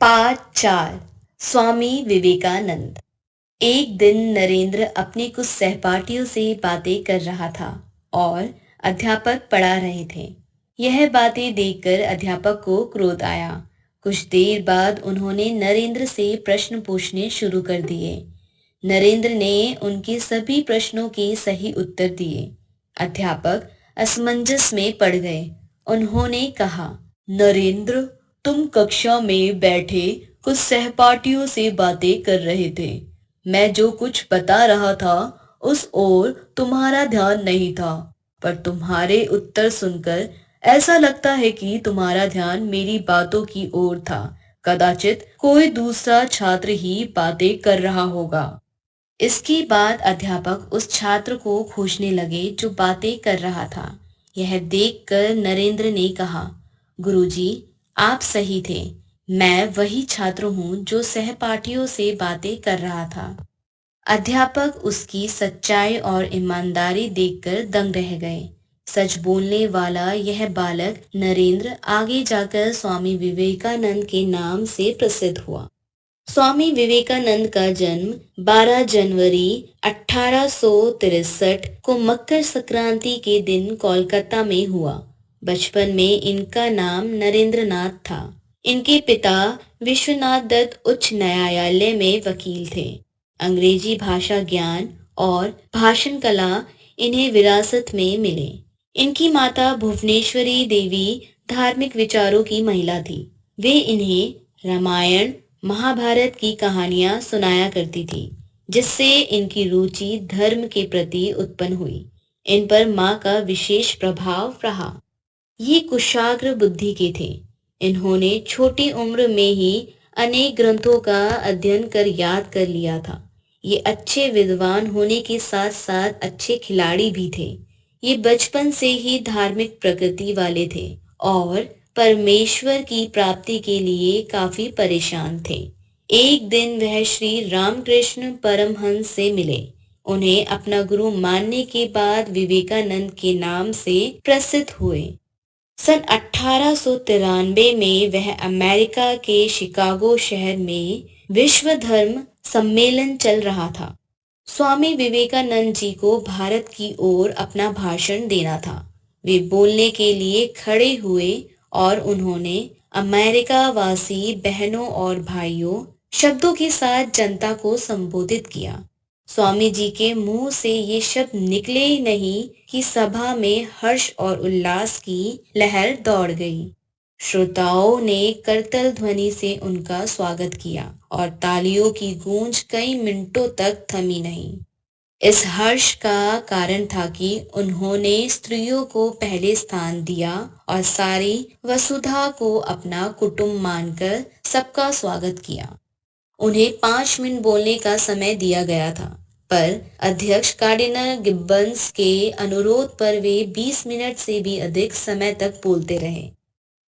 पाठ 4 स्वामी विवेकानंद। एक दिन नरेंद्र अपने कुछ सहपाठियों से बातें कर रहा था और अध्यापक पढ़ा रहे थे। यह बातें देखकर अध्यापक को क्रोध आया। कुछ देर बाद उन्होंने नरेंद्र से प्रश्न पूछने शुरू कर दिए। नरेंद्र ने उनके सभी प्रश्नों के सही उत्तर दिए। अध्यापक असमंजस में पड़ गए। उन्होंने कहा, नरेंद्र, तुम कक्षा में बैठे कुछ सहपाठियों से बातें कर रहे थे। मैं जो कुछ बता रहा था उस ओर तुम्हारा ध्यान नहीं था, पर तुम्हारे उत्तर सुनकर ऐसा लगता है कि तुम्हारा ध्यान मेरी बातों की ओर था। कदाचित कोई दूसरा छात्र ही बातें कर रहा होगा। इसके बाद अध्यापक उस छात्र को खोजने लगे जो बातें कर रहा था। यह देखकर नरेंद्र ने कहा, गुरुजी, आप सही थे। मैं वही छात्र हूँ जो सहपाठियों से बातें कर रहा था। अध्यापक उसकी सच्चाई और ईमानदारी देखकर दंग रह गए। सच बोलने वाला यह बालक नरेंद्र आगे जाकर स्वामी विवेकानंद के नाम से प्रसिद्ध हुआ। स्वामी विवेकानंद का जन्म 12 जनवरी 1863 को मकर संक्रांति के दिन कोलकाता में हुआ। बचपन में इनका नाम नरेंद्र नाथ था। इनके पिता विश्वनाथ दत्त उच्च न्यायालय में वकील थे। अंग्रेजी भाषा ज्ञान और भाषण कला इन्हें विरासत में मिले। इनकी माता भुवनेश्वरी देवी धार्मिक विचारों की महिला थी। वे इन्हें रामायण महाभारत की कहानियां सुनाया करती थी, जिससे इनकी रुचि धर्म के प्रति उत्पन्न हुई। इन पर माँ का विशेष प्रभाव रहा। ये कुशाग्र बुद्धि के थे। इन्होंने छोटी उम्र में ही अनेक ग्रंथों का अध्ययन कर याद कर लिया था। ये अच्छे विद्वान होने के साथ साथ अच्छे खिलाड़ी भी थे। ये बचपन से ही धार्मिक प्रकृति वाले थे और परमेश्वर की प्राप्ति के लिए काफी परेशान थे। एक दिन वह श्री रामकृष्ण परमहंस से मिले। उन्हें अपना गुरु मानने के बाद विवेकानंद के नाम से प्रसिद्ध हुए। सन 1893 में वह अमेरिका के शिकागो शहर में विश्व धर्म सम्मेलन चल रहा था। स्वामी विवेकानंद जी को भारत की ओर अपना भाषण देना था। वे बोलने के लिए खड़े हुए और उन्होंने अमेरिका वासी बहनों और भाइयों शब्दों के साथ जनता को संबोधित किया। स्वामी जी के मुंह से ये शब्द निकले ही नहीं कि सभा में हर्ष और उल्लास की लहर दौड़ गई। श्रोताओं ने करतल ध्वनि से उनका स्वागत किया और तालियों की गूंज कई मिनटों तक थमी नहीं। इस हर्ष का कारण था कि उन्होंने स्त्रियों को पहले स्थान दिया और सारी वसुधा को अपना कुटुंब मानकर सबका स्वागत किया। उन्हें 5 मिनट बोलने का समय दिया गया था, पर अध्यक्ष कार्डिनल गिब्बन्स के अनुरोध पर वे 20 मिनट से भी अधिक समय तक बोलते रहे।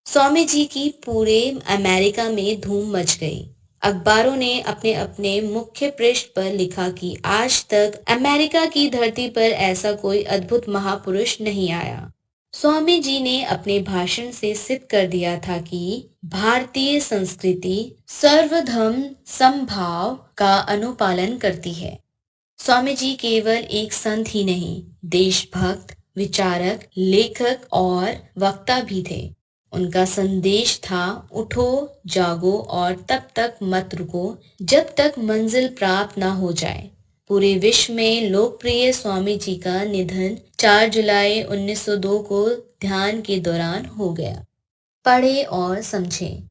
स्वामी जी की पूरे अमेरिका में धूम मच गई। अखबारों ने अपने अपने मुख्य पृष्ठ पर लिखा कि आज तक अमेरिका की धरती पर ऐसा कोई अद्भुत महापुरुष नहीं आया। स्वामी जी ने अपने भाषण से सिद्ध कर दिया था कि भारतीय संस्कृति सर्वधर्म समभाव का अनुपालन करती है। स्वामी जी केवल एक संत ही नहीं, देशभक्त, विचारक, लेखक और वक्ता भी थे। उनका संदेश था, उठो, जागो और तब तक मत रुको जब तक मंजिल प्राप्त ना हो जाए। पूरे विश्व में लोकप्रिय स्वामी जी का निधन 4 जुलाई 1902 को ध्यान के दौरान हो गया। पढ़े और समझे।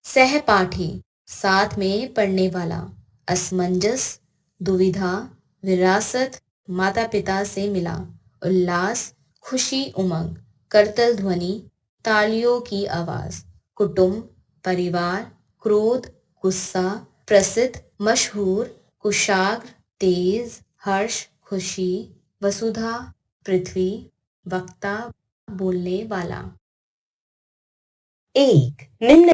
सहपाठी, साथ में पढ़ने वाला। असमंजस, दुविधा, विरासत, माता पिता से मिला। उल्लास, खुशी, उमंग, करतल ध्वनि, तालियों की आवाज। कुटुंब, परिवार, क्रोध, गुस्सा, प्रसिद्ध, मशहूर, कुशाग्र, तेज, हर्ष, खुशी, वसुधा, पृथ्वी, वक्ता, बोलने वाला। एक निम्न